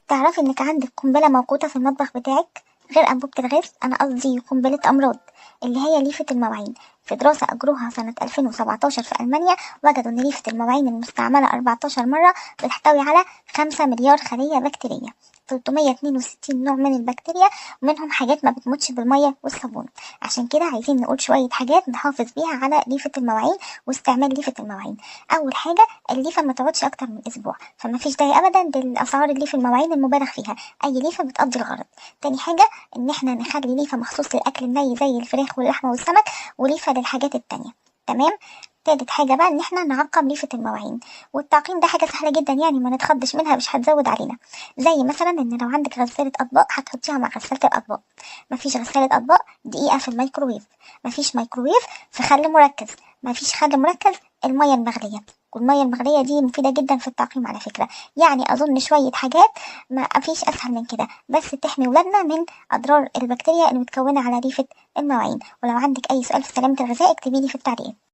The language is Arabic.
تعرفي انك عندك قنبلة موقوتة في المطبخ بتاعك؟ غير أنبوبة الغاز، أنا قصدي قنبلة أمراض، اللي هي ليفة المواعين. في دراسة أجروها سنة 2017 في ألمانيا، وجدوا إن ليفة المواعين المستعملة 14 مرة بتحتوي على 5 مليار خلية بكتيرية، 362 نوع من البكتيريا، ومنهم حاجات ما بتموتش بالمية والصابون. عشان كده عايزين نقول شوية حاجات نحافظ بيها على ليفة المواعين واستعمال ليفة المواعين. أول حاجة، الليفة ما تقعدش أكتر من أسبوع، فما فيش داعي أبدا للأسعار الليفة المواعين المبالغ فيها، أي ليفة بتقضي الغرض. تاني حاجة، إن احنا نخلي ليفة مخصوص للأكل الني زي الفراخ واللحمة والسمك، وليفة للحاجات التانية. تمام. تالت حاجة بقى، إن احنا نعقم ليفة المواعين، والتعقيم ده حاجة سهلة جدا، يعني ما نتخضش منها، مش هتزود علينا. زي مثلا إن لو عندك غسالة أطباق هتحطيها مع غسالة الأطباق، مفيش غسالة أطباق دقيقة في الميكروويف، مفيش ميكروويف في خل مركز، مفيش خل مركز المية المغلية. والمية المغلية دي مفيدة جدا في التعقيم على فكرة. يعني أظن شوية حاجات ما فيش أسهل من كده، بس تحمي ولادنا من أضرار البكتيريا المتكونة على ليفة المواعين. ولو عندك أي سؤال في سلامة الغذاء اكتبيلي في التعليقات.